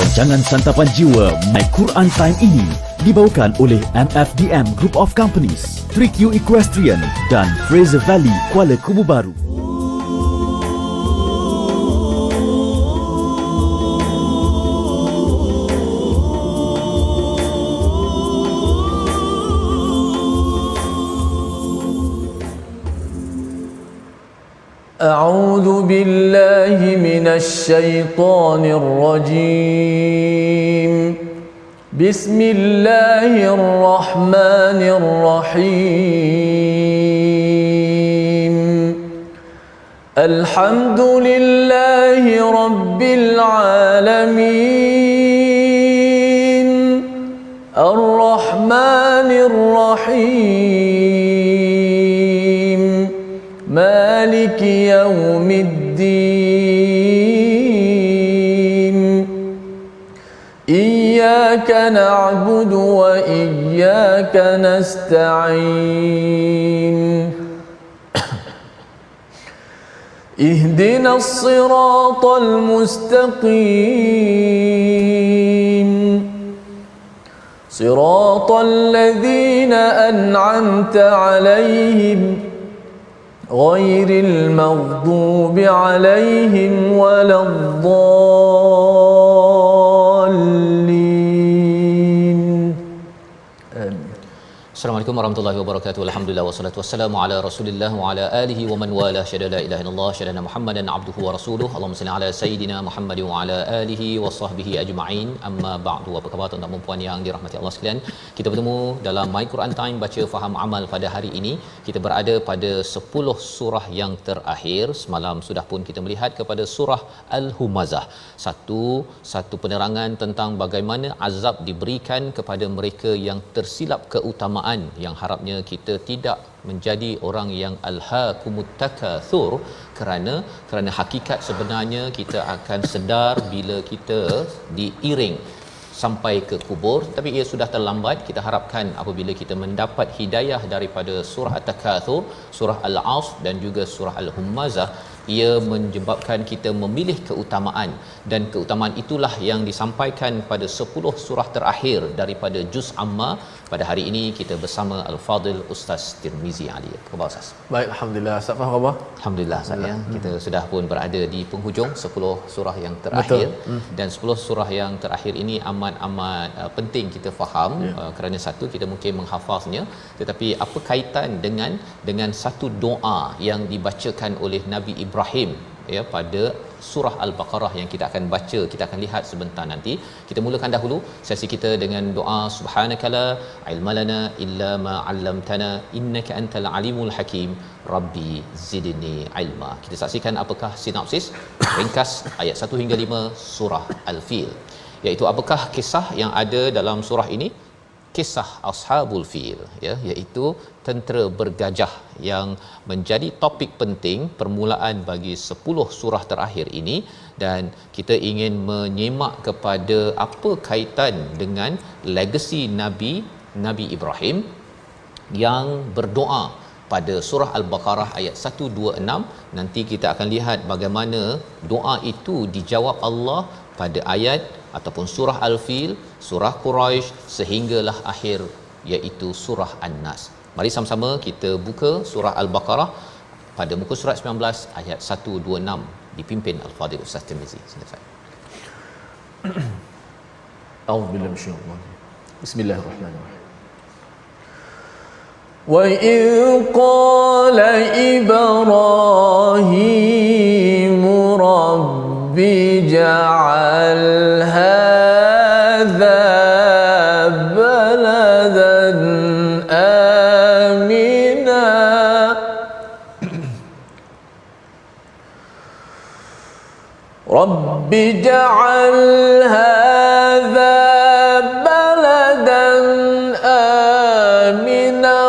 Rancangan Santapan Jiwa My Quran Time ini dibawakan oleh MFDM Group of Companies, 3Q Equestrian dan Fraser Valley Kuala Kubu Baru. أعوذ بالله من الشيطان الرجيم بسم الله الرحمن الرحيم الحمد لله رب العالمين الرحمن الرحيم مالك يوم الدين إياك نعبد وإياك نستعين اهدنا الصراط المستقيم صراط الذين أنعمت عليهم غير المغضوب عليهم ولا الضالين. Assalamualaikum warahmatullahi wabarakatuh. Alhamdulillah wassalatu wassalamu ala Rasulillah wa ala alihi wa man wala. Syada la ilaha illallah, syada Muhammadan abduhu wa rasuluhu. Allahumma salli ala sayidina Muhammad wa ala alihi wa sahbihi ajma'in. Amma ba'du. Apa khabar tuan-tuan dan puan yang dirahmati Allah sekalian? Kita bertemu dalam My Quran Time baca faham amal pada hari ini. Kita berada pada 10 surah yang terakhir. Semalam sudah pun kita melihat kepada surah Al-Humazah. Satu penerangan tentang bagaimana azab diberikan kepada mereka yang tersilap keutamaan, yang harapnya kita tidak menjadi orang yang alhaakumut takatsur, kerana hakikat sebenarnya kita akan sedar bila kita diiring sampai ke kubur, tapi ia sudah terlambat. Kita harapkan apabila kita mendapat hidayah daripada surah At-Takatsur, surah Al-Asr dan juga surah Al-Humazah, ia menyebabkan kita memilih keutamaan, dan keutamaan itulah yang disampaikan pada 10 surah terakhir daripada Juz Amma. Pada hari ini kita bersama Al-Fadil Ustaz Tirmizi Ali. Apa khabar Ustaz? Baik, alhamdulillah. Ustaz faham khabar? Alhamdulillah saya. Kita sudah pun berada di penghujung 10 surah yang terakhir. Dan 10 surah yang terakhir ini amat penting kita faham, kerana satu, kita mungkin menghafaznya, tetapi apa kaitan dengan satu doa yang dibacakan oleh Nabi Ibrahim pada surah Al-Baqarah yang kita akan baca, kita akan lihat sebentar nanti. Kita mulakan dahulu sesi kita dengan doa subhanakala ilmalana illa ma 'allamtana innaka antal alimul hakim rabbi zidni ilma. Kita saksikan apakah sinopsis ringkas ayat 1 hingga 5 surah Al-Fil, iaitu apakah kisah yang ada dalam surah ini. Kisah Ashabul Fil, iaitu tentera bergajah, yang menjadi topik penting permulaan bagi 10 surah terakhir ini. Dan kita ingin menyemak kepada apa kaitan dengan legasi Nabi Ibrahim yang berdoa pada surah Al-Baqarah ayat 126. Nanti kita akan lihat bagaimana doa itu dijawab Allah pada ayat ataupun surah Al-Fil, surah Quraisy, sehinggalah akhir, iaitu surah An-Nas. Mari sama-sama kita buka surah Al-Baqarah pada muka surat 19 ayat 126 dipimpin Al-Fadhil Ustaz Tirmizi. Silakan. A'udzubillahi minasyaitonir rajim. Bismillahirrahmanirrahim. Wa idh qala Ibrahim rabbi ja'al hadha baladan amina rabbi ja'al hadha baladan amina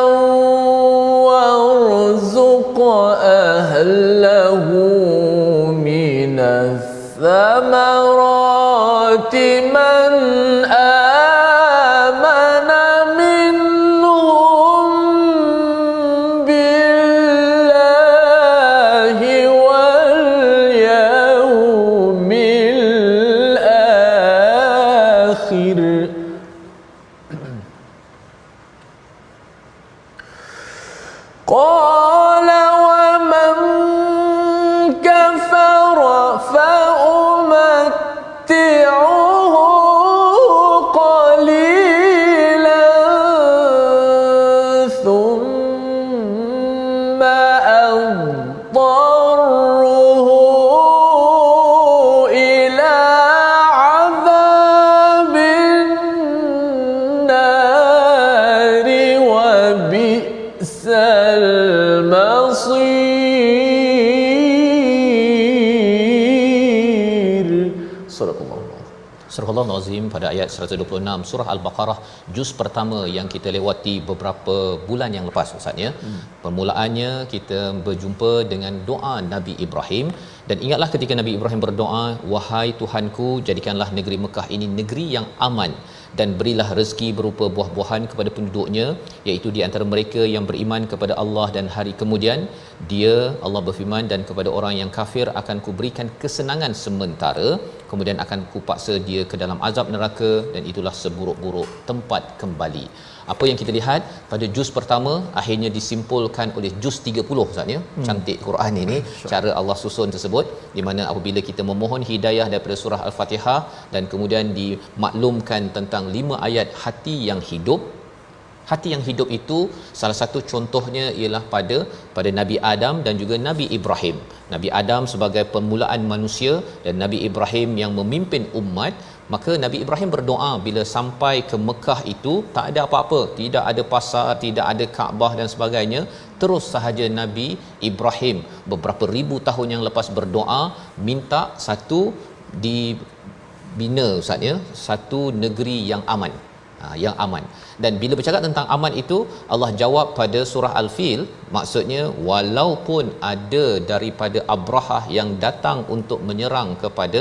warzuq ahlahu minas thamarati man amana minhum billahi wal yawmil akhir. Qala wa man kafara fa umatti'uhu qalilan thumma adtarruhu ila 'adzabin nari wa bi'sal masir. Sadaqallahu. Surah Al-Azim pada ayat 126 surah Al-Baqarah juz pertama yang kita lewati beberapa bulan yang lepas Ustaz ya. Permulaannya kita berjumpa dengan doa Nabi Ibrahim, dan ingatlah ketika Nabi Ibrahim berdoa, wahai Tuhanku, jadikanlah negeri Mekah ini negeri yang aman dan berilah rezeki berupa buah-buahan kepada penduduknya, iaitu di antara mereka yang beriman kepada Allah dan hari kemudian. Dia Allah berfirman, dan kepada orang yang kafir akan kuberikan kesenangan sementara, kemudian akan kupaksa dia ke dalam azab neraka, dan itulah seburuk-buruk tempat kembali. Apa yang kita lihat pada juz pertama akhirnya disimpulkan oleh juz 30 Ustaz ya. Cantik Quran ini, cara Allah susun tersebut, di mana apabila kita memohon hidayah daripada surah Al-Fatihah dan kemudian dimaklumkan tentang 5 ayat hati yang hidup. Hati yang hidup itu salah satu contohnya ialah pada Nabi Adam dan juga Nabi Ibrahim. Nabi Adam sebagai permulaan manusia dan Nabi Ibrahim yang memimpin umat. Maka Nabi Ibrahim berdoa bila sampai ke Mekah itu tak ada apa-apa, tidak ada pasar, tidak ada Kaabah dan sebagainya. Terus sahaja Nabi Ibrahim beberapa ribu tahun yang lepas berdoa minta satu dibina Ustaz ya, satu negeri yang aman. Yang aman. Dan bila bercakap tentang aman itu, Allah jawab pada surah Al-Fil, maksudnya walaupun ada daripada Abrahah yang datang untuk menyerang kepada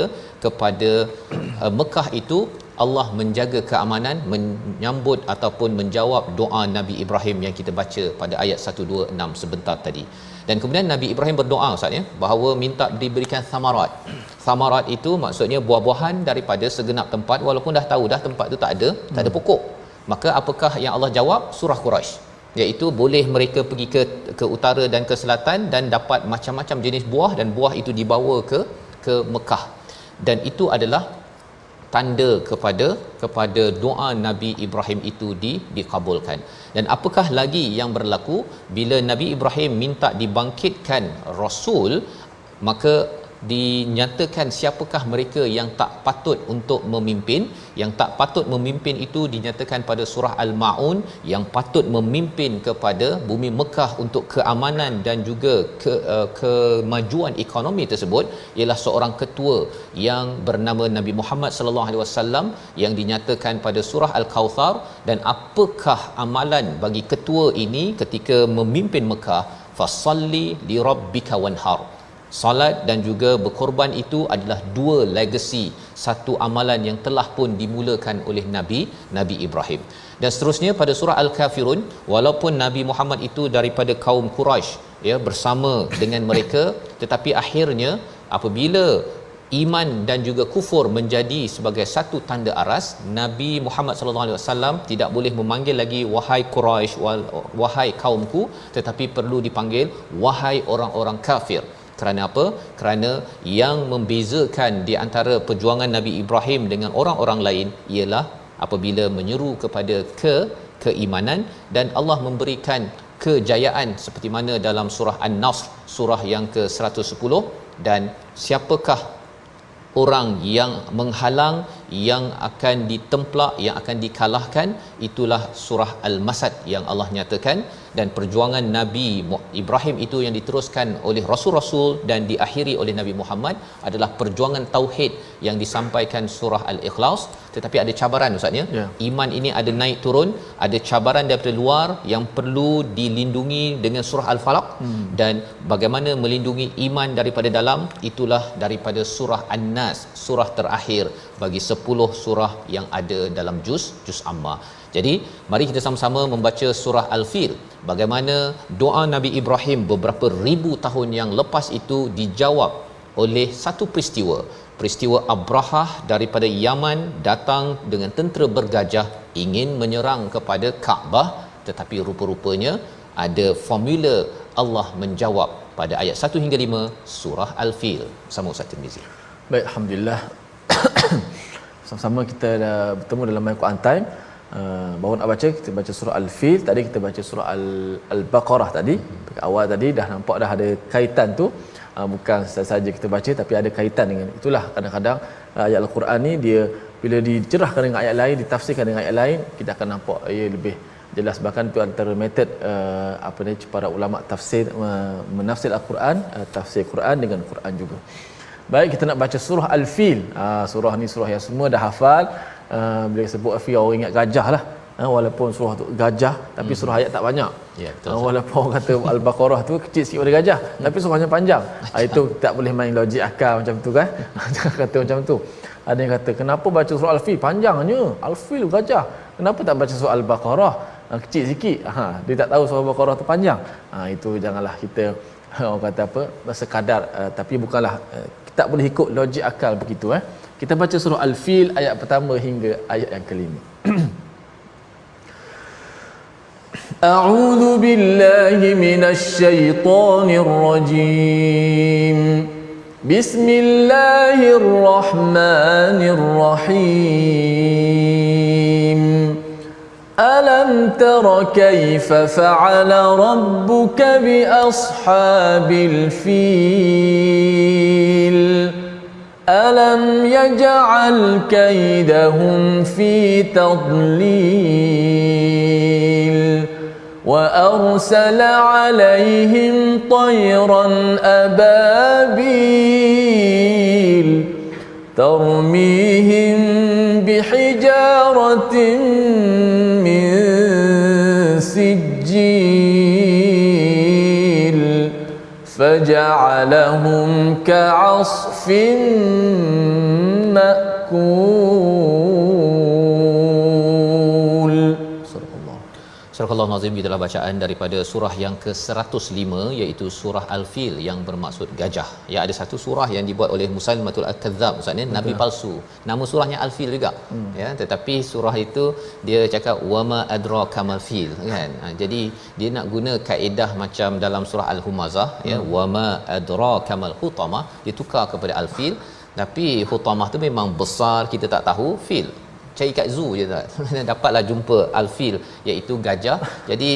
Mekah itu, Allah menjaga keamanan, menyambut ataupun menjawab doa Nabi Ibrahim yang kita baca pada ayat 126 sebentar tadi. Dan kemudian Nabi Ibrahim berdoa Ustaz ya, bahawa minta diberikan samarat. Samarat itu maksudnya buah-buahan daripada segenap tempat, walaupun dah tahu dah tempat itu tak ada pokok. Maka apakah yang Allah jawab? Surah Quraisy, iaitu boleh mereka pergi ke utara dan ke selatan dan dapat macam-macam jenis buah, dan buah itu dibawa ke Mekah. Dan itu adalah tanda kepada doa Nabi Ibrahim itu dikabulkan. Dan apakah lagi yang berlaku bila Nabi Ibrahim minta dibangkitkan Rasul, maka dinyatakan siapakah mereka yang tak patut untuk memimpin. Yang tak patut memimpin itu dinyatakan pada surah Al-Ma'un. Yang patut memimpin kepada bumi Mekah untuk keamanan dan juga kemajuan ekonomi tersebut ialah seorang ketua yang bernama Nabi Muhammad sallallahu alaihi wasallam yang dinyatakan pada surah Al-Kautsar. Dan apakah amalan bagi ketua ini ketika memimpin Mekah? Fasalli li rabbika wanhar. Salat dan juga berkorban itu adalah dua legasi, satu amalan yang telah pun dimulakan oleh Nabi Ibrahim. Dan seterusnya pada surah Al-Kafirun, walaupun Nabi Muhammad itu daripada kaum Quraisy ya, bersama dengan mereka, tetapi akhirnya apabila iman dan juga kufur menjadi sebagai satu tanda aras, Nabi Muhammad sallallahu alaihi wasallam tidak boleh memanggil lagi wahai Quraisy, wahai kaumku, tetapi perlu dipanggil wahai orang-orang kafir. Kerana apa? Kerana yang membezakan di antara perjuangan Nabi Ibrahim dengan orang-orang lain ialah apabila menyeru kepada keimanan, dan Allah memberikan kejayaan seperti mana dalam surah An-Nasr, surah yang ke-110. Dan siapakah orang yang menghalang, yang akan ditemplak, yang akan dikalahkan? Itulah surah Al-Masad yang Allah nyatakan. Dan perjuangan Nabi Ibrahim itu yang diteruskan oleh rasul-rasul dan diakhiri oleh Nabi Muhammad adalah perjuangan tauhid yang disampaikan surah Al-Ikhlas. Tetapi ada cabaran Ustaz ya. Iman ini ada naik turun, ada cabaran daripada luar yang perlu dilindungi dengan surah Al-Falaq. Dan bagaimana melindungi iman daripada dalam, itulah daripada surah An-Nas, surah terakhir bagi 10 surah yang ada dalam juz Amma. Jadi mari kita sama-sama membaca surah Al-Fil, bagaimana doa Nabi Ibrahim beberapa ribu tahun yang lepas itu dijawab oleh satu peristiwa. peristiwa Abrahah daripada Yaman datang dengan tentera bergajah ingin menyerang kepada Kaabah, tetapi rupa-rupanya ada formula Allah menjawab pada ayat 1 hingga 5 surah Al-Fil. Sama Ustaz Tirmizi. Baik, alhamdulillah. Sama-sama kita dah bertemu dalam My Quran Time. Baru nak baca, kita baca surah Al-Fil, tadi kita baca surah Al-Baqarah tadi. Awal tadi dah nampak dah ada kaitan tu. Bukan saja kita baca tapi ada kaitan dengan itulah. Kadang-kadang ayat Al-Quran ni dia bila dicerahkan dengan ayat lain, ditafsirkan dengan ayat lain, kita akan nampak ia lebih jelas. Bahkan itu antara metod para ulama tafsir menafsir Al-Quran, tafsir Quran dengan Quran juga. Baik, kita nak baca surah Al-Fil. Surah ni surah yang semua dah hafal. Bila sebut Al-Fil, orang ingat gajah lah. Walaupun surah tu gajah tapi surah ayat tak banyak. Ya, betul. Walaupun orang kata Al-Baqarah tu kecil sikit pada gajah tapi surahnya panjang. Itu tak boleh main logik akal macam tu kan. Jangan kata macam tu. Ada yang kata kenapa baca surah Al-Fil panjangnya? Al-Fil gajah. Kenapa tak baca surah Al-Baqarah? Kecil sikit. Dia tak tahu surah Al-Baqarah tu panjang. Itu janganlah kita orang kata apa sekadar tapi bukanlah tak boleh ikut logik akal begitu. Kita baca surah Al-Fil ayat pertama hingga ayat yang kelima. A'udzu billahi minasy syaithanir rajim. Bismillahirrahmanirrahim. Alam tara kaifa fa'ala rabbuka bi ashabil fil. Alam yaj'al kaidahum fi tadlil. وأرسل عليهم طيرا أبابيل ترميهم بحجارة من سجيل فجعلهم كعصف مأكول. Surah Al-Nazim adalah bacaan daripada surah yang ke-105 iaitu surah Al-Fil yang bermaksud gajah. Ya, ada satu surah yang dibuat oleh Musailamatul Al-Kadzdzab, maksudnya nabi palsu. Nama surahnya Al-Fil juga. Ya, tetapi surah itu dia cakap wama adraka mal fil kan. Jadi dia nak guna kaedah macam dalam surah Al-Humazah ya, wama adraka mal hutamah, dia tukar kepada Al-Fil. Tapi hutamah tu memang besar, kita tak tahu. Fil cari kat zoo je tak dapatlah jumpa Al-Fil iaitu gajah. Jadi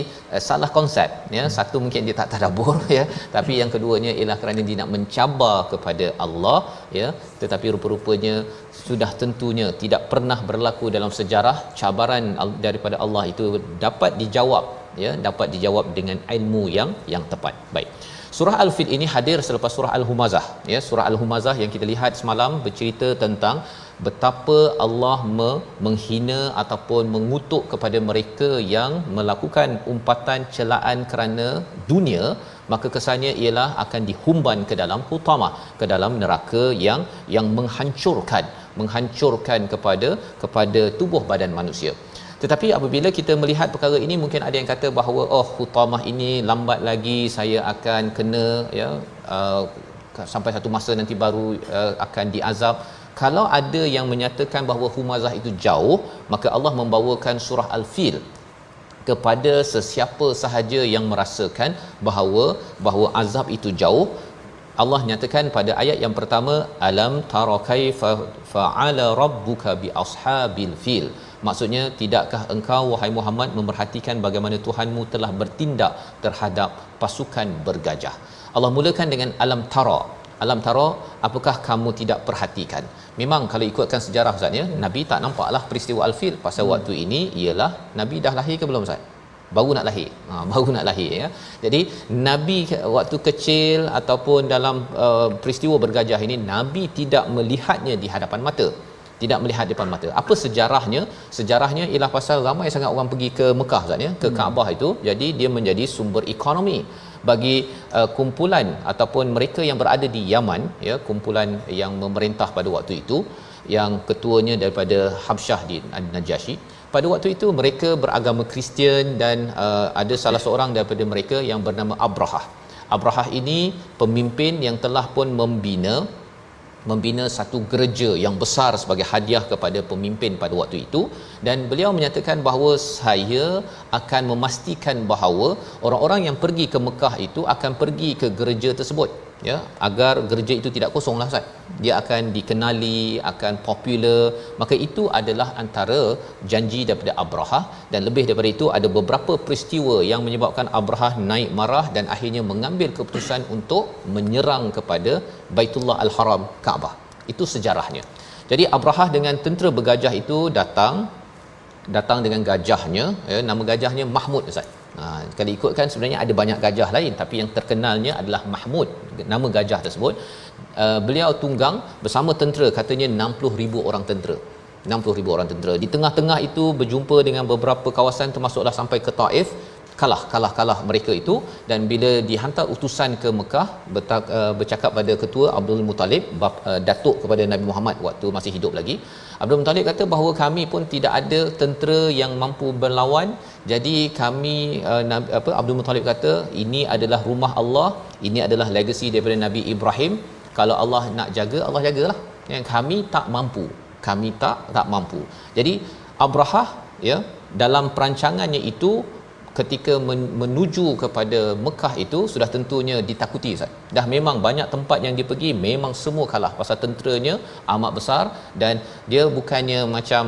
salah konsep ya. Satu mungkin dia tak tadabbur ya, tapi yang keduanya ialah kerana dia nak mencabar kepada Allah ya, tetapi rupa-rupanya sudah tentunya tidak pernah berlaku dalam sejarah cabaran daripada Allah itu dapat dijawab ya, dapat dijawab dengan ilmu yang tepat. Baik. Surah Al-Fil ini hadir selepas surah Al-Humazah ya. Surah Al-Humazah yang kita lihat semalam bercerita tentang betapa Allah menghina ataupun mengutuk kepada mereka yang melakukan umpatan celaan kerana dunia, maka kesannya ialah akan dihumban ke dalam hutamah, ke dalam neraka yang menghancurkan kepada tubuh badan manusia. Tetapi apabila kita melihat perkara ini, mungkin ada yang kata bahawa hutamah ini lambat lagi saya akan kena ya, sampai satu masa nanti baru akan diazab. Kalau ada yang menyatakan bahawa Humazah itu jauh, maka Allah membawakan surah Al-Fil kepada sesiapa sahaja yang merasakan bahawa azab itu jauh. Allah nyatakan pada ayat yang pertama, alam tara kaifa fa'ala rabbuka bi ashabil fil. Maksudnya, tidakkah engkau wahai Muhammad memerhatikan bagaimana Tuhanmu telah bertindak terhadap pasukan bergajah. Allah mulakan dengan alam tara. Alam tara, apakah kamu tidak perhatikan? Memang kalau ikutkan sejarah Ustaz ya, Nabi tak nampaklah peristiwa Al-Fil pasal waktu ini ialah Nabi dah lahir ke belum Ustaz? Baru nak lahir. Baru nak lahir ya. Jadi Nabi waktu kecil ataupun dalam peristiwa bergajah ini, Nabi tidak melihatnya di hadapan mata. Tidak melihat depan mata. Apa sejarahnya? Sejarahnya ialah pasal ramai sangat orang pergi ke Mekah Ustaz ya, ke Kaabah itu. Jadi dia menjadi sumber ekonomi bagi kumpulan ataupun mereka yang berada di Yaman ya, kumpulan yang memerintah pada waktu itu, yang ketuanya daripada Habsyah di Najasyi. Pada waktu itu mereka beragama Kristian dan ada salah seorang daripada mereka yang bernama Abrahah. Abrahah ini pemimpin yang telah pun membina membina satu gereja yang besar sebagai hadiah kepada pemimpin pada waktu itu, dan beliau menyatakan bahawa saya akan memastikan bahawa orang-orang yang pergi ke Mekah itu akan pergi ke gereja tersebut, ya, agar gereja itu tidak kosonglah Ustaz. Dia akan dikenali, akan popular. Maka itu adalah antara janji daripada Abrahah, dan lebih daripada itu ada beberapa peristiwa yang menyebabkan Abrahah naik marah dan akhirnya mengambil keputusan untuk menyerang kepada Baitullah Al-Haram, Kaabah. Itu sejarahnya. Jadi Abrahah dengan tentera bergajah itu datang dengan gajahnya, ya, nama gajahnya Mahmud Ustaz. Kalau ikutkan sebenarnya ada banyak gajah lain, tapi yang terkenalnya adalah Mahmud, nama gajah tersebut. Beliau tunggang bersama tentera, katanya 60,000 orang tentera. 60,000 orang tentera. Di tengah-tengah itu berjumpa dengan beberapa kawasan, termasuklah sampai ke Taif. Kalah mereka itu, dan bila dihantar utusan ke Mekah, bercakap pada ketua Abdul Muttalib, datuk kepada Nabi Muhammad waktu masih hidup lagi. Abdul Muttalib kata bahawa kami pun tidak ada tentera yang mampu berlawan. Jadi kami Abdul Muttalib kata ini adalah rumah Allah, ini adalah legasi daripada Nabi Ibrahim. Kalau Allah nak jaga, Allah jagalah. Yang kami tak mampu. Jadi Abrahah, ya, dalam perancangannya itu ketika menuju kepada Mekah itu sudah tentunya ditakuti Ustaz. Dah memang banyak tempat yang dia pergi memang semua kalah pasal tenteranya amat besar, dan dia bukannya macam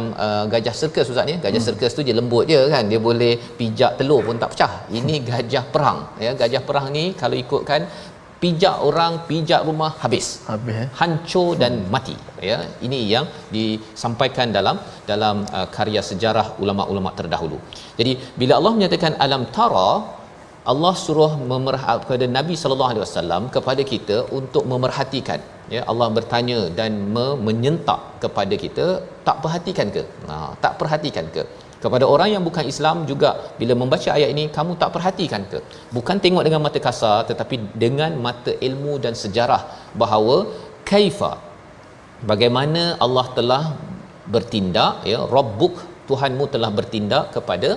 gajah sirkus Ustaz ni. Gajah sirkus tu dia lembut je kan, dia boleh pijak telur pun tak pecah. Ini gajah perang, ya. Gajah perang ni kalau ikutkan pijak orang, pijak rumah, habis hancur dan mati, ya. Ini yang disampaikan dalam karya sejarah ulama-ulama terdahulu. Jadi bila Allah menyatakan alam tara, Allah suruh kepada Nabi sallallahu alaihi wasallam, kepada kita untuk memerhatikan, ya. Allah bertanya dan menyentak kepada kita, tak perhatikan ke? Tak perhatikan ke? Kepada orang yang bukan Islam juga, bila membaca ayat ini, kamu tak perhatikan ke? Bukan tengok dengan mata kasar, tetapi dengan mata ilmu dan sejarah, bahawa kaifa, bagaimana Allah telah bertindak, ya, Rabbuk, Tuhanmu telah bertindak kepada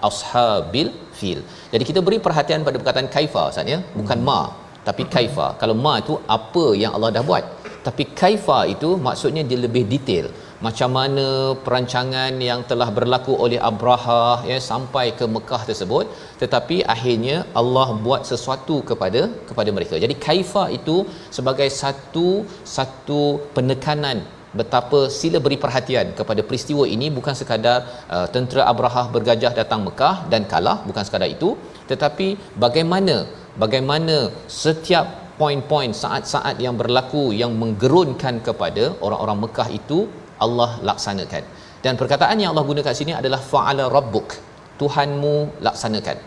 ashabil fil. Jadi kita beri perhatian pada perkataan kaifa Ustaz, ya, bukan ma, tapi kaifa. Kalau ma itu apa yang Allah dah buat, tapi kaifa itu maksudnya dia lebih detail. Macam mana perancangan yang telah berlaku oleh Abrahah, ya, sampai ke Mekah tersebut, tetapi akhirnya Allah buat sesuatu kepada mereka. Jadi kaifa itu sebagai satu penekanan betapa sila beri perhatian kepada peristiwa ini. Bukan sekadar tentera Abrahah bergajah datang Mekah dan kalah, bukan sekadar itu, tetapi bagaimana setiap poin-poin, saat-saat yang berlaku yang menggerunkan kepada orang-orang Mekah itu Allah laksanakan. Dan perkataan yang Allah guna kat sini adalah fa'ala rabbuk, Tuhanmu laksanakan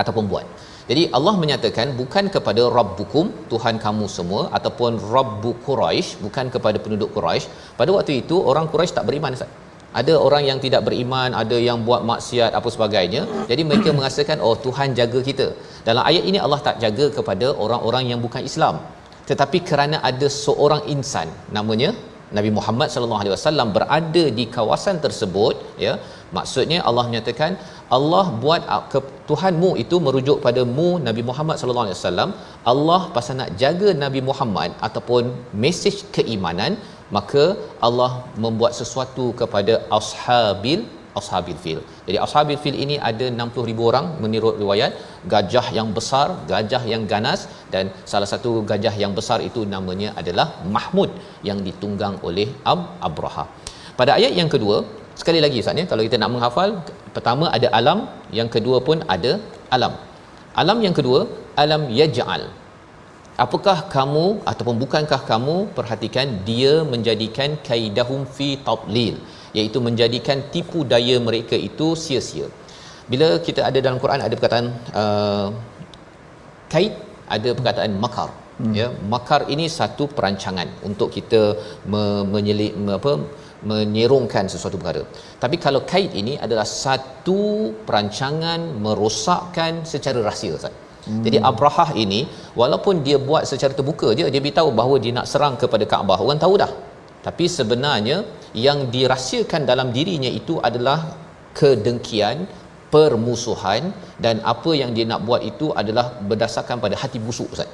ataupun buat. Jadi Allah menyatakan bukan kepada rabbukum, Tuhan kamu semua, ataupun rabbu Quraisy, bukan kepada penduduk Quraisy. Pada waktu itu orang Quraisy tak beriman Ustaz. Ada orang yang tidak beriman, ada yang buat maksiat apa sebagainya. Jadi mereka merasakan, oh, Tuhan jaga kita. Dalam ayat ini Allah tak jaga kepada orang-orang yang bukan Islam, tetapi kerana ada seorang insan namanya Nabi Muhammad sallallahu alaihi wasallam berada di kawasan tersebut, ya. Maksudnya Allah menyatakan Allah buat Tuhanmu itu merujuk padamu Nabi Muhammad sallallahu alaihi wasallam. Allah pasal nak jaga Nabi Muhammad ataupun mesej keimanan, maka Allah membuat sesuatu kepada ashabil fil. Jadi ashabil fil ini ada 60,000 orang menurut riwayat. Gajah yang besar, gajah yang ganas, dan salah satu gajah yang besar itu namanya adalah Mahmud yang ditunggang oleh Abrahah. Pada ayat yang kedua, sekali lagi Ustaz, ya, kalau kita nak menghafal, pertama ada alam, yang kedua pun ada alam. Alam yang kedua, alam yaj'al. Apakah kamu ataupun bukankah kamu perhatikan dia menjadikan kaidahum fi tadlil, iaitu menjadikan tipu daya mereka itu sia-sia. Bila kita ada dalam Quran ada perkataan kaid, ada perkataan makar. Ya, makar ini satu perancangan untuk kita menyerongkan sesuatu perkara. Tapi kalau kaid ini adalah satu perancangan merosakkan secara rahsia Ustaz. Jadi Abrahah ini walaupun dia buat secara terbuka je, dia beritahu bahawa dia nak serang kepada Kaabah, orang tahu dah. Tapi sebenarnya yang dirahsiakan dalam dirinya itu adalah kedengkian, permusuhan, dan apa yang dia nak buat itu adalah berdasarkan pada hati busuk Ustaz.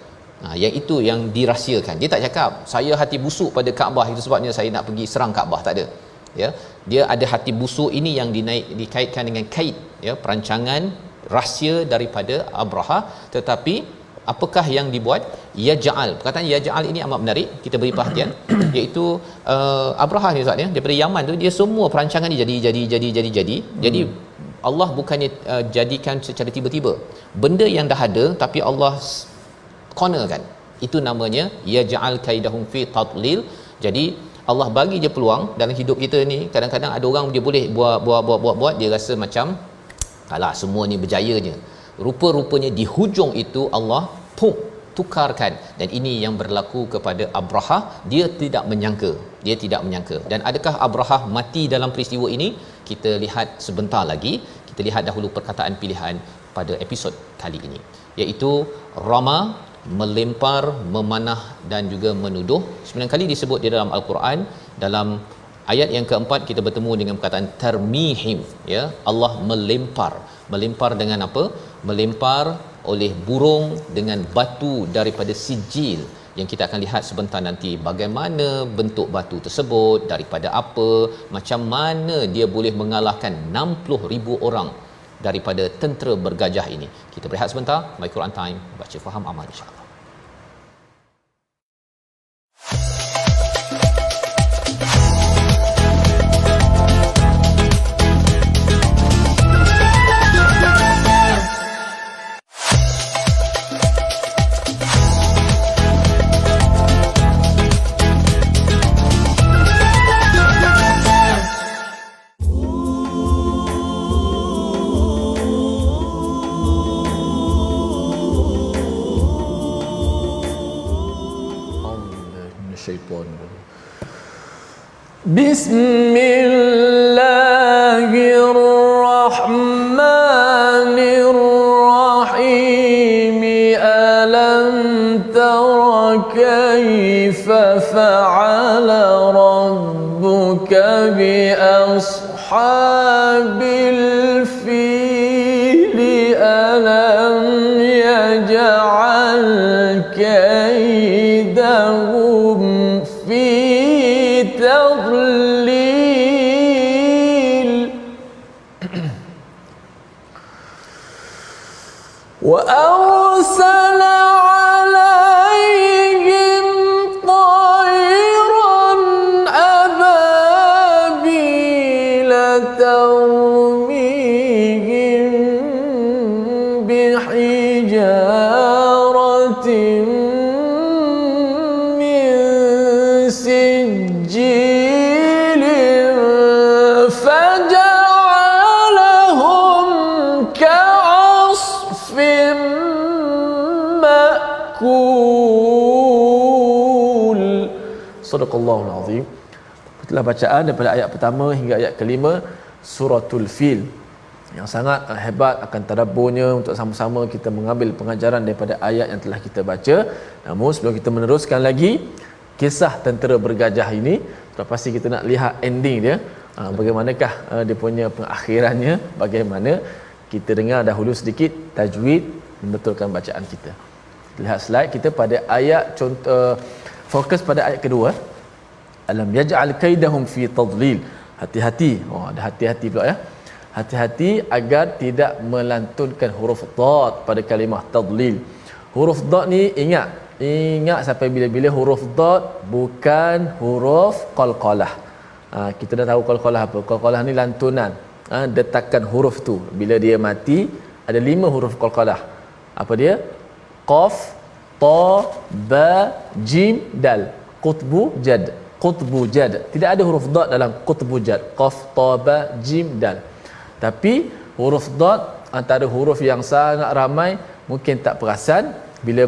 Yang itu yang dirahsiakan. Dia tak cakap saya hati busuk pada Kaabah itu sebabnya saya nak pergi serang Kaabah, tak ada. Ya, dia ada hati busuk ini yang dikaitkan dengan kait, ya, perancangan rahsia daripada Abraha. Tetapi apakah yang dibuat? Yaj'al. Perkataan yaj'al ini amat menarik, kita beri perhatian iaitu Abraha ni Ustaz, ya, daripada Yaman tu dia semua perancangan ni jadi. Jadi Allah bukannya jadikan secara tiba-tiba. Benda yang dah ada tapi Allah cornerkan. Itu namanya yaj'al kaidahum fi tadlil. Jadi Allah bagi je peluang dalam hidup kita ni. Kadang-kadang ada orang dia boleh buat dia rasa macam alah semua ni berjayanya. Rupa-rupanya di hujung itu Allah tukarkan, dan ini yang berlaku kepada Abraha. Dia tidak menyangka. Dan adakah Abraha mati dalam peristiwa ini? Kita lihat sebentar lagi. Kita lihat dahulu perkataan pilihan pada episod kali ini, iaitu rama, melempar, memanah dan juga menuduh. 9 kali disebut di dalam Al-Quran. Dalam ayat yang keempat kita bertemu dengan perkataan tarmihim, ya, Allah melempar dengan apa? Melempar oleh burung dengan batu daripada sijil, yang kita akan lihat sebentar nanti bagaimana bentuk batu tersebut, daripada apa, macam mana dia boleh mengalahkan 60,000 orang daripada tentera bergajah ini. Kita berehat sebentar. My Quran Time, baca faham amal insya-Allah. Bismillahirrahmanirrahim. Alam tara kaifa fa'ala rabbuka bi ashabil fil. Alam yaj'al kaidahum fi تضليل وأرسل عليهم طيرا أبابيل ترميهم بحجارة من سجيل فجعلهم كعصف مأكول. Sadaqallahul Azim. Itulah bacaan daripada ayat pertama hingga ayat kelima Suratul Fil, yang sangat hebat akan tadabburnya untuk sama-sama kita mengambil pengajaran daripada ayat yang telah kita baca. Namun sebelum kita meneruskan lagi kisah tentera bergajah ini, pasti kita nak lihat ending dia. Bagaimanakah dia punya pengakhirannya, bagaimana. Kita dengar dahulu sedikit tajwid, membetulkan bacaan kita. Lihat slide kita pada ayat contoh, fokus pada ayat kedua. Alam yaj'al kaidahum fi tadlil. Hati-hati. Ada hati-hati pula, ya. Hati-hati agar tidak melantunkan huruf dad pada kalimah tadlil. Huruf dad ni ingat sampai bila-bila huruf dad bukan huruf qalqalah. Kita dah tahu qalqalah apa. Qalqalah ni lantunan, detakan huruf tu. Bila dia mati ada 5 huruf qalqalah. Apa dia? Qaf, ta, ba, jim, dal. Qutbu jad. Tidak ada huruf dad dalam qutbu jad. Qaf, ta, ba, jim, dal. Tapi huruf dad antara huruf yang sangat ramai, mungkin tak perasan. Bila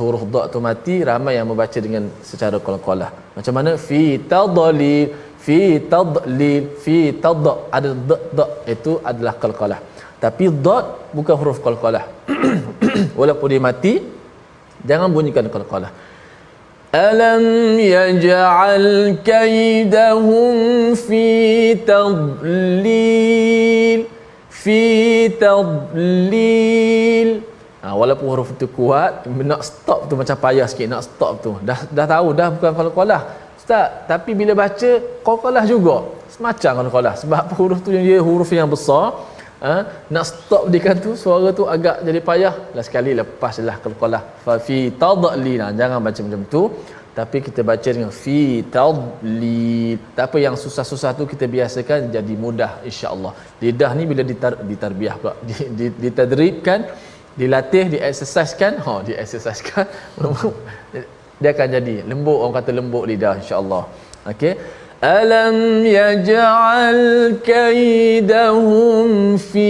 huruf dad tu mati, ramai yang membaca dengan secara qalqalah. Macam mana? Fi tadlil, fi tadlil, fi tad, ada d, itu adalah qalqalah. Tapi dad bukan huruf qalqalah. Walaupun dia mati, jangan bunyikan qalqalah. Alam yaj'al kaidahum fi tadlil, fi tadlil. Walaupun huruf tu kuat, nak stop tu macam payah sikit nak stop tu. Dah tahu dah bukan qalqalah. Ustaz, tapi bila baca qalqalah juga. Semacam qalqalah sebab huruf tu dia huruf yang besar. Nak stop dia tu suara tu agak jadi payah. Last sekali lepaslah qalqalah. Fa fi tadlina. Jangan baca macam tu. Tapi kita baca dengan fi tadli. Apa yang susah-susah tu kita biasakan jadi mudah insya-Allah. Lidah ni bila ditarbiah pula, ditadribkan, dilatih, dieksersaikan, dieksersaikan dia akan jadi lembut, orang kata lembut lidah insya-Allah. Okey. Alam yaj'al kaidahum fi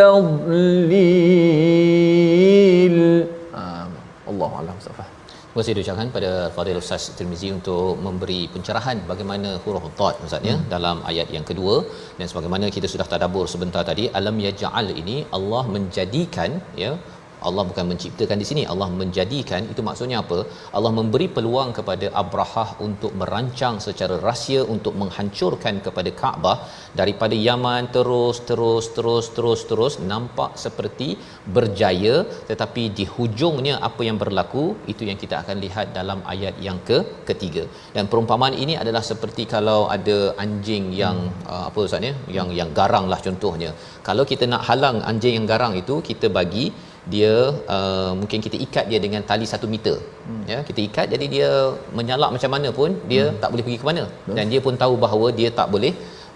tadlil. Allahu a'lam. Terima kasih diucapkan pada Fadil Ustaz Tirmizi untuk memberi pencerahan bagaimana huruf Dad maksudnya dalam ayat yang kedua, dan sebagaimana kita sudah tadabbur sebentar tadi, alam yaj'al ini Allah menjadikan, ya, Allah bukan menciptakan di sini, Allah menjadikan. Itu maksudnya apa? Allah memberi peluang kepada Abrahah untuk merancang secara rahsia untuk menghancurkan kepada Kaabah daripada Yaman, terus nampak seperti berjaya, tetapi di hujungnya apa yang berlaku itu yang kita akan lihat dalam ayat yang ketiga. Dan perumpamaan ini adalah seperti kalau ada anjing yang apa Ustaz ya, yang garang lah contohnya. Kalau kita nak halang anjing yang garang itu, kita bagi dia mungkin kita ikat dia dengan tali 1 meter. Ya, kita ikat, jadi dia menyalak macam mana pun dia tak boleh pergi ke mana. Dan dia pun tahu bahawa dia tak boleh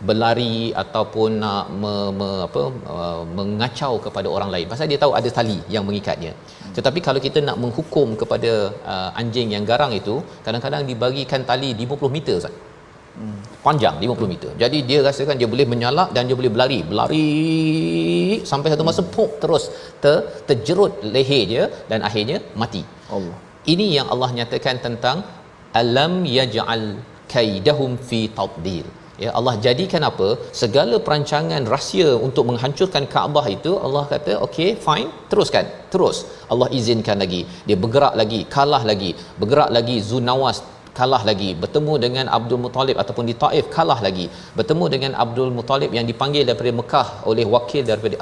berlari ataupun nak mengacau kepada orang lain pasal dia tahu ada tali yang mengikatnya. Tetapi kalau kita nak menghukum kepada anjing yang garang itu, kadang-kadang dibagikan tali 50 meter Ustaz. Panjang 50 meter. Jadi dia rasakan dia boleh menyalak dan dia boleh berlari sampai satu masa terus terjerut leher dia dan akhirnya mati. Allah. Ini yang Allah nyatakan tentang alam yaj'al kaidahum fi tadlil. Ya, Allah jadikan apa? Segala perancangan rahsia untuk menghancurkan Kaabah itu Allah kata okey, fine, teruskan. Terus Allah izinkan lagi. Dia bergerak lagi, kalah lagi, bergerak lagi Zunawas, kalah lagi, bertemu dengan Abdul Muttalib ataupun di Taif, kalah lagi, bertemu dengan Abdul Muttalib yang dipanggil daripada Mekah oleh wakil daripada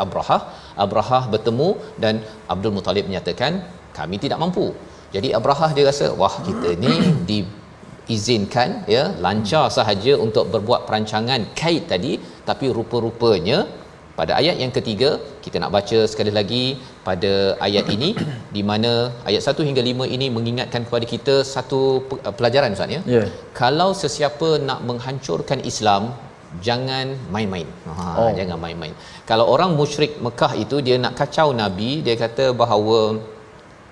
Abrahah bertemu, dan Abdul Muttalib menyatakan kami tidak mampu. Jadi Abrahah dia rasa wah, kita ni diizinkan ya lancar sahaja untuk berbuat perancangan kaid tadi, tapi rupa-rupanya pada ayat yang ketiga kita nak baca sekali lagi pada ayat ini di mana ayat 1 hingga 5 ini mengingatkan kepada kita satu pelajaran Ustaz ya. Yeah. Kalau sesiapa nak menghancurkan Islam, jangan main-main. Jangan main-main. Kalau orang musyrik Mekah itu dia nak kacau Nabi, dia kata bahawa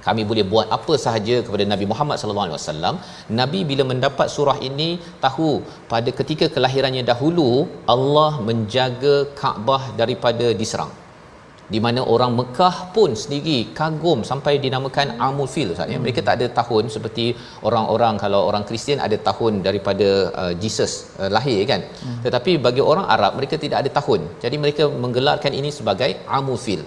kami boleh buat apa sahaja kepada Nabi Muhammad sallallahu alaihi wasallam. Nabi bila mendapat surah ini tahu pada ketika kelahirannya dahulu Allah menjaga Kaabah daripada diserang. Di mana orang Mekah pun sendiri kagum sampai dinamakan Amul Fil Ustaz ya. Mereka tak ada tahun seperti orang-orang, kalau orang Kristian ada tahun daripada Jesus lahir kan. Tetapi bagi orang Arab mereka tidak ada tahun. Jadi mereka menggelarkan ini sebagai Amul Fil.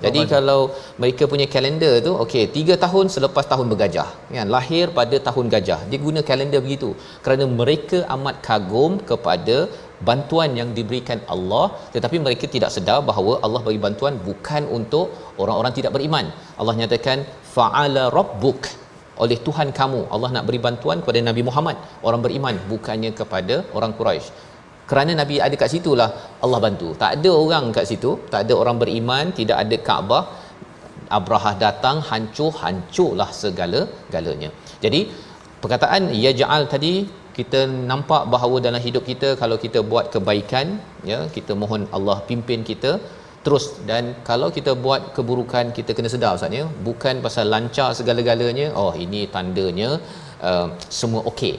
Jadi kalau mereka punya kalender tu okey 3 tahun selepas tahun bergajah kan, lahir pada tahun gajah. Dia guna kalender begitu kerana mereka amat kagum kepada bantuan yang diberikan Allah, tetapi mereka tidak sedar bahawa Allah bagi bantuan bukan untuk orang-orang tidak beriman. Allah nyatakan fa'ala rabbuk, oleh Tuhan kamu. Allah nak beri bantuan kepada Nabi Muhammad, orang beriman, bukannya kepada orang Quraisy. Kerana Nabi ada kat situlah Allah bantu. Tak ada orang kat situ, tak ada orang beriman, tidak ada Kaabah, Abrahah datang, hancurlah segala-galanya. Jadi perkataan yaj'al tadi kita nampak bahawa dalam hidup kita kalau kita buat kebaikan ya, kita mohon Allah pimpin kita terus, dan kalau kita buat keburukan kita kena sedar Ustaz ya, bukan pasal lancar segala-galanya oh ini tandanya semua okey.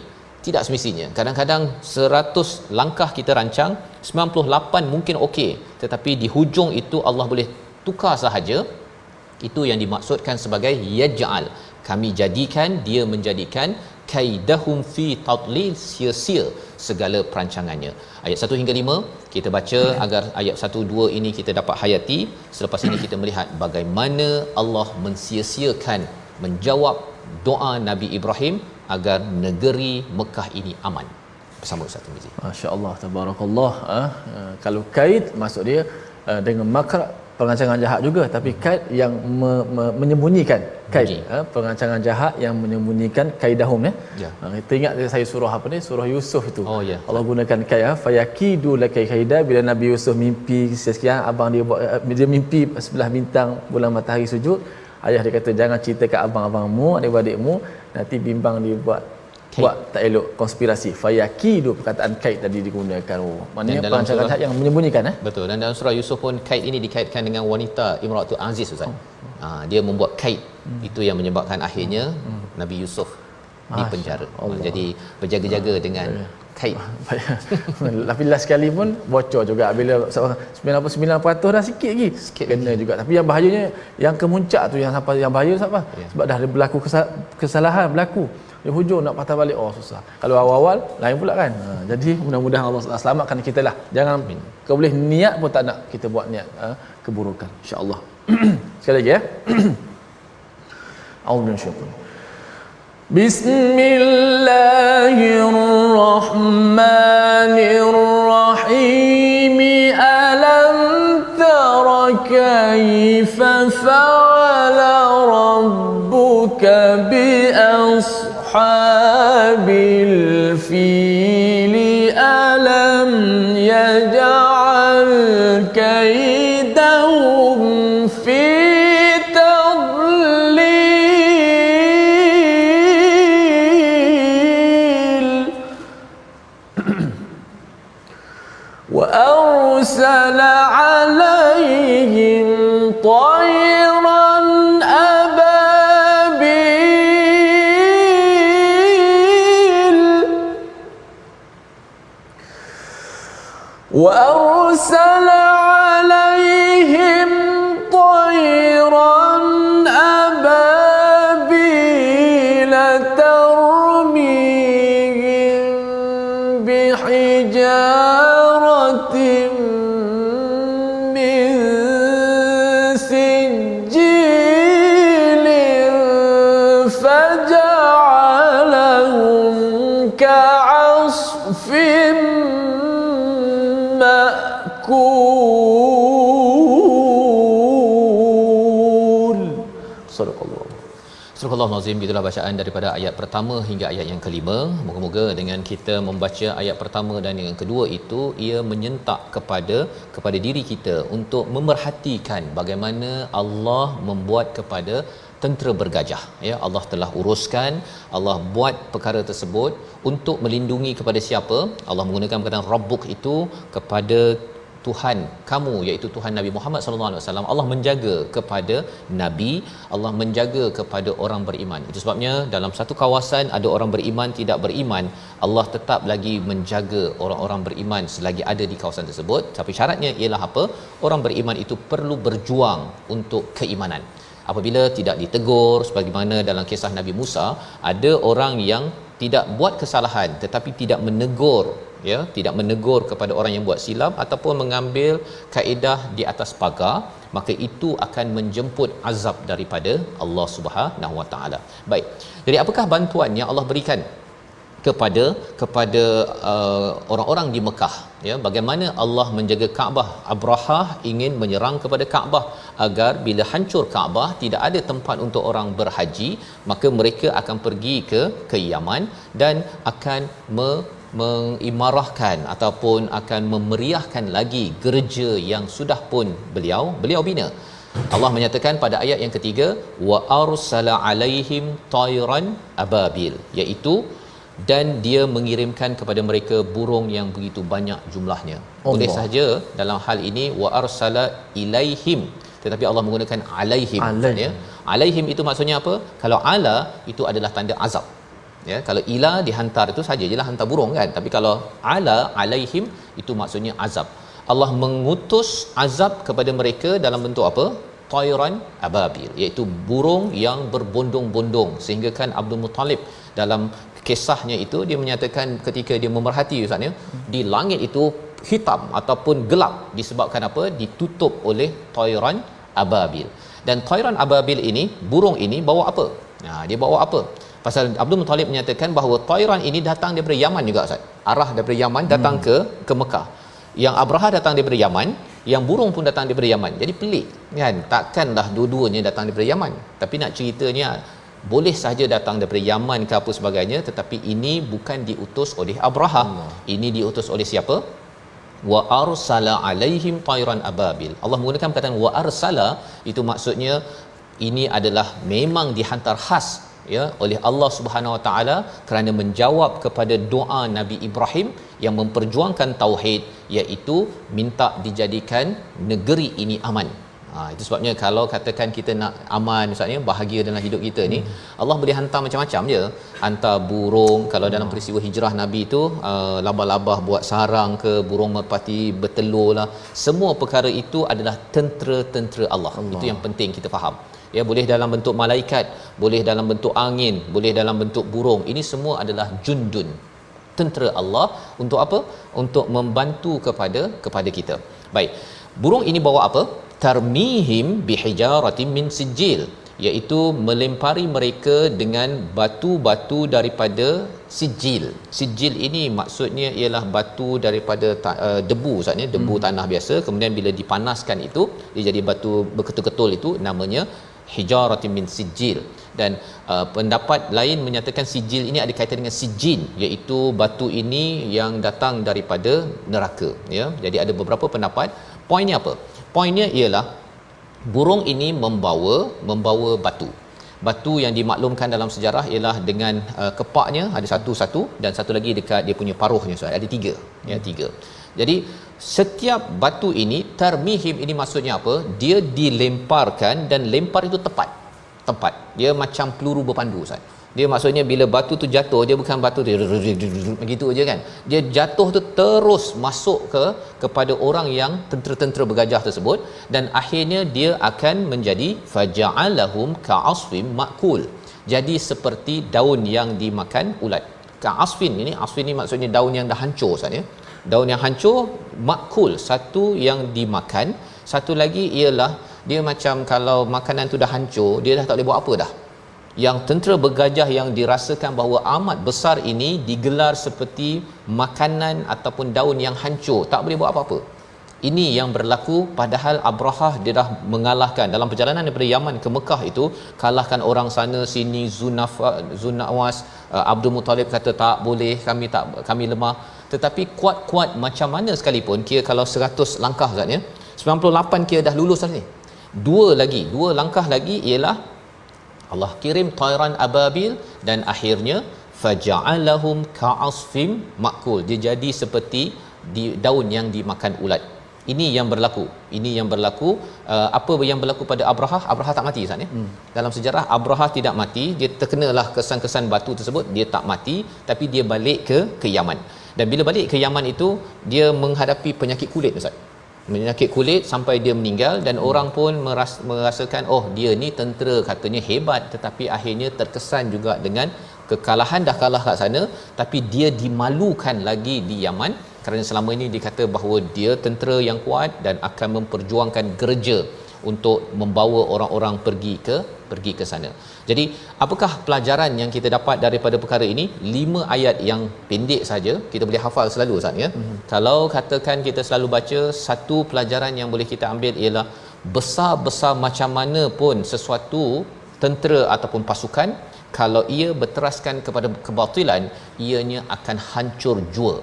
Tidak semestinya. Kadang-kadang 100 langkah kita rancang 98 mungkin okey, tetapi di hujung itu Allah boleh tukar sahaja. Itu yang dimaksudkan sebagai yaj'al, kami jadikan, dia menjadikan kaidahum fi tadlil, sia-sia segala perancangannya. Ayat 1 hingga 5 kita baca agar ayat 1 2 ini kita dapat hayati. Selepas ini kita melihat bagaimana Allah mensia-siakan menjawab doa Nabi Ibrahim agar negeri Mekah ini aman. Bersama Ustaz Tirmizi. Masya-Allah, tabarakallah. Kalau kaid maksud dia dengan makar perancangan jahat juga, tapi kaid yang menyembunyikan kaid. Perancangan jahat yang menyembunyikan kaidahum ya. Kita ingat saya surah apa ni, surah Yusuf itu. Allah gunakan kaid fayakidu lakai kaida. Bila Nabi Yusuf mimpi sekian, abang dia buat, dia mimpi sebelah bintang, bulan, matahari sujud. Ayah dia kata jangan cerita kat abang-abangmu, adik-adikmu, nanti bimbang dia buat tak elok, konspirasi. Fayakidu, perkataan kaid tadi digunakan. Maknanya perancangan jahat yang menyembunyikan. Betul. Dan dalam surah Yusuf pun kaid ini dikaitkan dengan wanita Imratul Aziz, Ustaz. Dia membuat kaid. Itu yang menyebabkan akhirnya Nabi Yusuf dipenjara. Jadi berjaga-jaga dengan kaid. Tapi last sekali pun bocor juga, bila 99% dah sikit lagi kena juga. Tapi yang bahayanya, yang kemuncak tu yang sampai yang bahaya sebab sebab dah ada berlaku kesalahan berlaku. Di hujung nak patah balik, susah. Kalau awal-awal lain pula kan. Jadi mudah-mudahan Allah selamatkan kita lah. Jangan kau boleh niat pun tak nak kita buat niat keburukan, insya-Allah. Sekali lagi ya. A'udzu billahi. Bismillahirrahmanirrahim. Alam tara kaifa fa'ala rabbuka bi ashabil fili alam yaj'al kaidahum fi tadlil wa arsala alayhim tayran وأرسل عليهم طيرا أبابيل ترميهم بحجارة من سجيل فجعلهم كعصف ma'kul. Sadaqallah. Astagfirullahalazim. Itulah bacaan daripada ayat pertama hingga ayat yang kelima. Moga-moga dengan kita membaca ayat pertama dan yang kedua itu, ia menyentak kepada diri kita untuk memerhatikan bagaimana Allah membuat kepada tentera bergajah, ya. Allah telah uruskan, Allah buat perkara tersebut untuk melindungi kepada siapa? Allah menggunakan perkataan Rabbuk itu kepada Tuhan kamu, iaitu Tuhan Nabi Muhammad sallallahu alaihi wasallam. Allah menjaga kepada nabi, Allah menjaga kepada orang beriman. Itu sebabnya dalam satu kawasan ada orang beriman, tidak beriman, Allah tetap lagi menjaga orang-orang beriman selagi ada di kawasan tersebut. Tapi syaratnya ialah apa? Orang beriman itu perlu berjuang untuk keimanan. Apabila tidak ditegur, sebagaimana dalam kisah Nabi Musa, ada orang yang tidak buat kesalahan tetapi tidak menegur, ya, tidak menegur kepada orang yang buat silap ataupun mengambil kaedah di atas pagar, maka itu akan menjemput azab daripada Allah Subhanahu Wa Taala. Baik. Jadi apakah bantuan yang Allah berikan kepada orang-orang di Mekah, ya, bagaimana Allah menjaga Kaabah? Abrahah ingin menyerang kepada Kaabah agar bila hancur Kaabah tidak ada tempat untuk orang berhaji, maka mereka akan pergi ke Yaman dan akan mengimarahkan ataupun akan memeriahkan lagi gereja yang sudah pun beliau bina. Allah menyatakan pada ayat yang ketiga, wa arsala alaihim tayran ababil, iaitu dan dia mengirimkan kepada mereka burung yang begitu banyak jumlahnya. Boleh saja dalam hal ini wa arsala ilaihim, tetapi Allah menggunakan alaihim, ya. Alaihim itu maksudnya apa? Kalau ala itu adalah tanda azab, ya. Kalau ila dihantar itu saja jelah hantar burung kan, tapi kalau ala alaihim itu maksudnya azab. Allah mengutus azab kepada mereka dalam bentuk apa? Tayran ababil, iaitu burung yang berbondong-bondong, sehingga kan Abdul Muttalib dalam kisahnya itu dia menyatakan ketika dia memerhati Ustaz, ya, di langit itu hitam ataupun gelap disebabkan apa? Ditutup oleh tayran ababil. Dan tayran ababil ini, burung ini bawa apa? Dia bawa apa? Pasal Abdul Muttalib menyatakan bahawa tayran ini datang daripada Yaman juga, Ustaz. Arah daripada Yaman datang ke Mekah. Yang Abraha datang daripada Yaman, yang burung pun datang daripada Yaman. Jadi pelik kan, takkanlah dua-duanya datang daripada Yaman. Tapi nak ceritanya boleh saja datang daripada Yaman ke apa sebagainya, tetapi ini bukan diutus oleh Abraham. Ini diutus oleh siapa? Wa arsala alaihim tayran ababil. Allah menggunakan perkataan wa arsala, itu maksudnya ini adalah memang dihantar khas ya oleh Allah Subhanahu Wa Taala kerana menjawab kepada doa Nabi Ibrahim yang memperjuangkan tauhid, iaitu minta dijadikan negeri ini aman. Itu sebabnya kalau katakan kita nak aman, misalnya bahagia dalam hidup kita ni, Allah boleh hantar macam-macam je. Hantar burung, kalau dalam peristiwa hijrah Nabi tu labah-labah buat sarang ke, burung merpati bertelur lah. Semua perkara itu adalah tentera-tentera Allah. Itu yang penting kita faham. Ya, boleh dalam bentuk malaikat, boleh dalam bentuk angin, boleh dalam bentuk burung. Ini semua adalah jundun, tentera Allah. Untuk apa? Untuk membantu kepada kita. Baik. Burung ini bawa apa? Tarmihim bihijaratin min sijil, iaitu melempari mereka dengan batu-batu daripada sijil. Sijil ini maksudnya ialah batu daripada debu, maksudnya debu tanah biasa, kemudian bila dipanaskan itu dia jadi batu berketul-ketul, itu namanya hijaratin min sijil. Dan pendapat lain menyatakan sijil ini ada kaitan dengan sijin, iaitu batu ini yang datang daripada neraka ya. Jadi ada beberapa pendapat. Poinnya apa? Poinnya ialah burung ini membawa batu. Batu yang dimaklumkan dalam sejarah ialah dengan kepaknya ada satu-satu, dan satu lagi dekat dia punya paruhnya, so ada tiga ya, tiga. Jadi setiap batu ini, tarmihim ini maksudnya apa? Dia dilemparkan, dan lempar itu tepat. Dia macam peluru berpandu, Ustaz. Dia maksudnya bila batu tu jatuh, dia bukan batu tu begitu aja kan. Dia jatuh tu terus masuk kepada orang yang tentera-tentera bergajah tersebut, dan akhirnya dia akan menjadi faja'alahum ka'asfim ma'kul. Jadi seperti daun yang dimakan ulat. Ka'asfin ini, asfin ni maksudnya daun yang dah hancur, Ustaz ya. Daun yang hancur, ma'kul, satu yang dimakan. Satu lagi ialah dia macam kalau makanan tu dah hancur, dia dah tak boleh buat apa dah. Yang tentera bergajah yang dirasakan bahawa amat besar ini digelar seperti makanan ataupun daun yang hancur, tak boleh buat apa-apa. Ini yang berlaku, padahal Abrahah dia dah mengalahkan dalam perjalanan daripada Yaman ke Mekah itu, kalahkan orang sana sini, Zunawas, Abdul Muttalib kata tak boleh, kami lemah. Tetapi kuat-kuat macam mana sekalipun, kira kalau 100 langkah Ustaz ya, 98 kira dah lulus tadi. Dua langkah lagi ialah Allah kirim tayran ababil, dan akhirnya faja'alahum ka'asfim ma'kul. Dia jadi seperti daun yang dimakan ulat. Ini yang berlaku. Apa yang berlaku pada Abrahah? Abrahah tak mati Ustaz ya. Dalam sejarah Abrahah tidak mati, dia terkenalah kesan-kesan batu tersebut, dia tak mati, tapi dia balik ke Yaman. Dan bila balik ke Yaman itu, dia menghadapi penyakit kulit Ustaz. Penyakit kulit sampai dia meninggal, dan orang pun merasakan oh dia ni tentera katanya hebat, tetapi akhirnya terkesan juga dengan kekalahan. Dah kalah kat sana, tapi dia dimalukan lagi di Yaman kerana selama ini dikata bahawa dia tentera yang kuat dan akan memperjuangkan gereja untuk membawa orang-orang pergi ke sana. Jadi apakah pelajaran yang kita dapat daripada perkara ini? 5 ayat yang pendek saja kita boleh hafal selalu Ustaz ya. Kalau katakan kita selalu baca, satu pelajaran yang boleh kita ambil ialah besar-besar macam mana pun sesuatu tentera ataupun pasukan, kalau ia berteraskan kepada kebatilan, ianya akan hancur jua.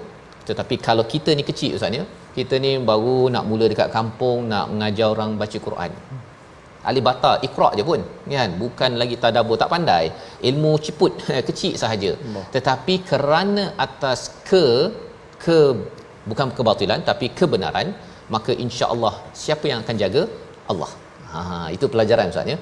Tetapi kalau kita ni kecil Ustaz ya, kita ni baru nak mula dekat kampung, nak mengajar orang baca Quran, alibata iqra je pun kan, bukan lagi tadabbur, tak pandai, ilmu ciput kecil sahaja. Tetapi kerana atas bukan kebatilan tapi kebenaran, maka insya-Allah siapa yang akan jaga? Allah. Itu pelajaran Ustaz ya.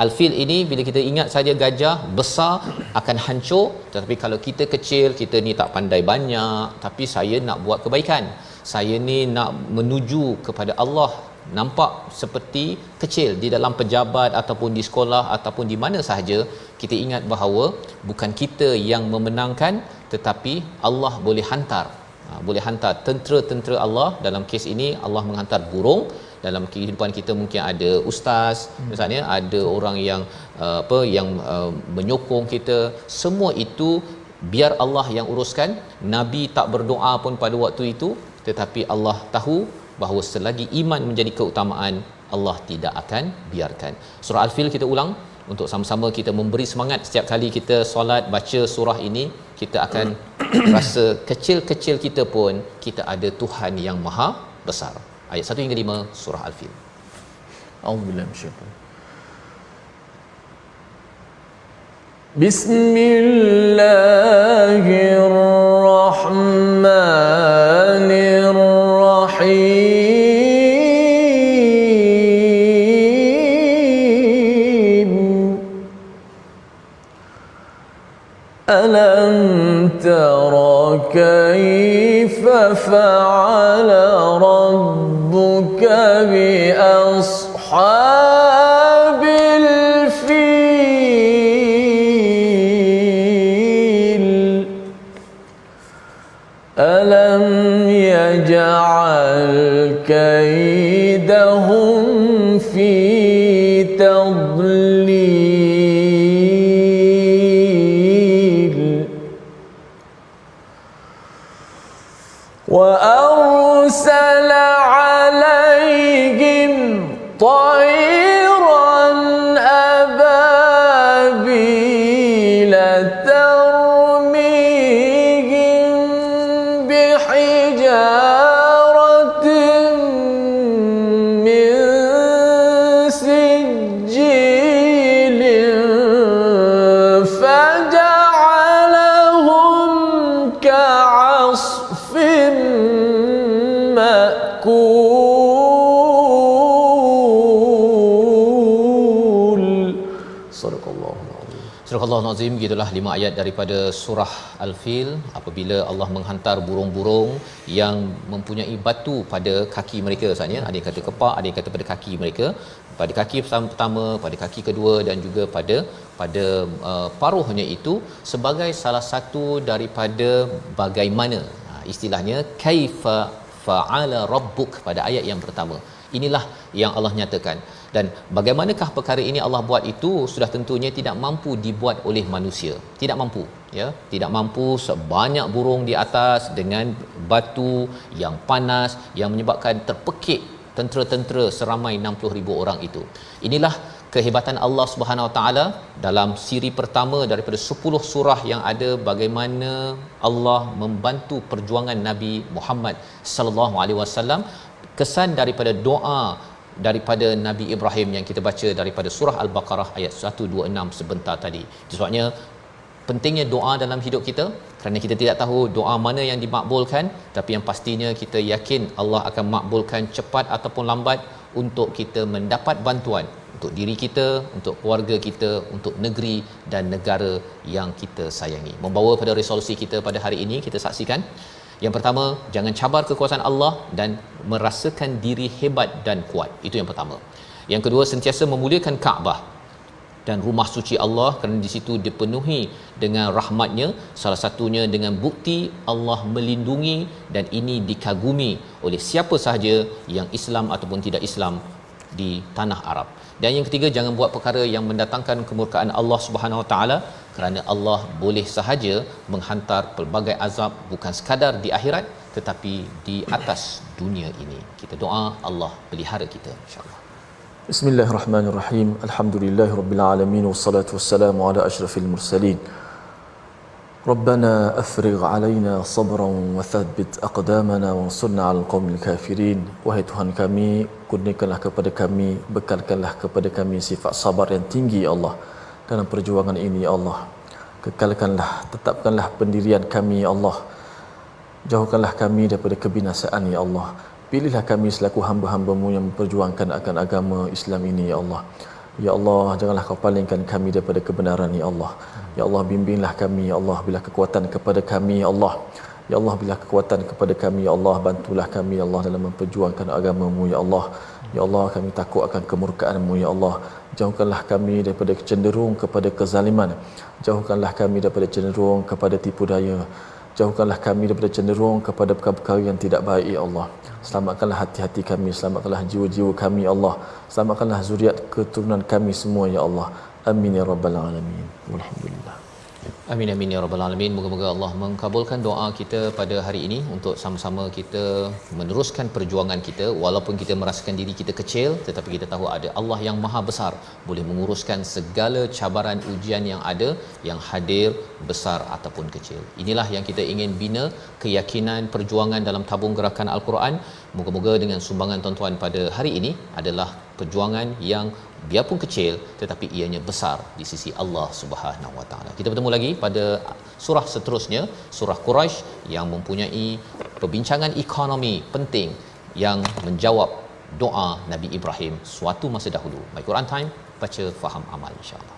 Al-Fil ini bila kita ingat saja gajah besar akan hancur, tetapi kalau kita kecil, kita ni tak pandai banyak, tapi saya nak buat kebaikan, saya ni nak menuju kepada Allah, nampak seperti kecil di dalam pejabat ataupun di sekolah ataupun di mana sahaja, kita ingat bahawa bukan kita yang memenangkan, tetapi Allah boleh hantar tentera-tentera Allah. Dalam kes ini Allah menghantar burung. Dalam kehidupan kita mungkin ada ustaz misalnya, ada orang yang menyokong kita. Semua itu biar Allah yang uruskan. Nabi tak berdoa pun pada waktu itu, tetapi Allah tahu bahawa selagi iman menjadi keutamaan, Allah tidak akan biarkan. Surah Al-Fil kita ulang untuk sama-sama kita memberi semangat. Setiap kali kita solat baca surah ini, kita akan rasa kecil-kecil kita pun kita ada Tuhan yang maha besar. Ayat 1 hingga 5 surah Al-Fil. A'udzubillahi minasyaitanir Bismillahirrahmanirrahim. Alam tara kaifa fa'ala rabbuka bi ashabil fil. Alam yaj'al kaidahum fi tadlil wa arsala alayhim طيرا أبابيل ترميهم بحجارة من سجيل فجعلهم كعصف مأكول. صدق الله العظيم. Surah Al-Nazim, gitulah 5 ayat daripada surah Al-Fil. Apabila Allah menghantar burung-burung yang mempunyai batu pada kaki mereka, maksudnya ada yang kata kepak, ada yang kata pada kaki mereka, pada kaki pertama, pada kaki kedua dan juga pada paruhnya itu, sebagai salah satu daripada bagaimana istilahnya kaifa fa'ala rabbuk pada ayat yang pertama. Inilah yang Allah nyatakan. Dan bagaimanakah perkara ini Allah buat itu sudah tentunya tidak mampu dibuat oleh manusia. Tidak mampu, ya. Tidak mampu sebanyak burung di atas dengan batu yang panas yang menyebabkan terpekik tentera-tentera seramai 60,000 orang itu. Inilah kehebatan Allah Subhanahu Wa Taala dalam siri pertama daripada 10 surah yang ada, bagaimana Allah membantu perjuangan Nabi Muhammad sallallahu alaihi wasallam. Kesan daripada doa daripada Nabi Ibrahim yang kita baca daripada surah Al-Baqarah ayat 126 sebentar tadi. Sebabnya pentingnya doa dalam hidup kita, kerana kita tidak tahu doa mana yang dimakbulkan, tapi yang pastinya kita yakin Allah akan makbulkan cepat ataupun lambat untuk kita mendapat bantuan untuk diri kita, untuk keluarga kita, untuk negeri dan negara yang kita sayangi. Membawa pada resolusi kita pada hari ini, kita saksikan yang pertama, jangan cabar kekuasaan Allah dan merasakan diri hebat dan kuat. Itu yang pertama. Yang kedua, sentiasa memuliakan Kaabah dan rumah suci Allah, kerana di situ dipenuhi dengan rahmatnya, salah satunya dengan bukti Allah melindungi, dan ini dikagumi oleh siapa sahaja yang Islam ataupun tidak Islam di tanah Arab. Dan yang ketiga, jangan buat perkara yang mendatangkan kemurkaan Allah Subhanahu Wa Taala, kerana Allah boleh sahaja menghantar pelbagai azab bukan sekadar di akhirat tetapi di atas dunia ini. Kita doa Allah pelihara kita insya-Allah. Bismillahirrahmanirrahim. Alhamdulillahirabbil alamin wassalatu wassalamu ala asyrafil mursalin. Rabbana afrigh alaina sabran wa thabbit aqdamana wansurna 'alal qaumil kafirin. Wahai Tuhan kami, kurniakanlah kepada kami, bekalkanlah kepada kami sifat sabar yang tinggi ya Allah dalam perjuangan ini ya Allah. Kekalkanlah, tetapkanlah pendirian kami ya Allah. Jauhkanlah kami daripada kebinasaan ya Allah. Pilihlah kami selaku hamba-hamba-Mu yang memperjuangkan akan agama Islam ini ya Allah. Ya Allah, janganlah Kau palingkan kami daripada kebenaran ya Allah. Ya Allah, bimbinglah kami ya Allah, bila kekuatan kepada kami ya Allah. Ya Allah, bila kekuatan kepada kami ya Allah, bantulah kami ya Allah dalam memperjuangkan agama-Mu ya Allah. Ya Allah, kami takut akan kemurkaan-Mu ya Allah. Jauhkanlah kami daripada cenderung kepada kezaliman. Jauhkanlah kami daripada cenderung kepada tipu daya. Jauhkanlah kami daripada cenderung kepada perkara-perkara yang tidak baik ya Allah. Selamatkanlah hati-hati kami, selamatkanlah jiwa-jiwa kami ya Allah. Selamatkanlah zuriat keturunan kami semua ya Allah. Amin ya rabbal alamin. Walhamdulillah. Amin amin ya rabbal alamin. Moga-moga Allah mengabulkan doa kita pada hari ini untuk sama-sama kita meneruskan perjuangan kita walaupun kita merasakan diri kita kecil, tetapi kita tahu ada Allah yang Maha Besar boleh menguruskan segala cabaran ujian yang ada, yang hadir besar ataupun kecil. Inilah yang kita ingin bina, keyakinan perjuangan dalam tabung gerakan Al-Quran. Moga-moga dengan sumbangan tuan-tuan pada hari ini adalah perjuangan yang biarpun kecil tetapi ianya besar di sisi Allah Subhanahu Wa Taala. Kita bertemu lagi pada surah seterusnya, surah Quraisy, yang mempunyai perbincangan ekonomi penting yang menjawab doa Nabi Ibrahim suatu masa dahulu. My Quran Time, baca, faham, amal, insya-Allah.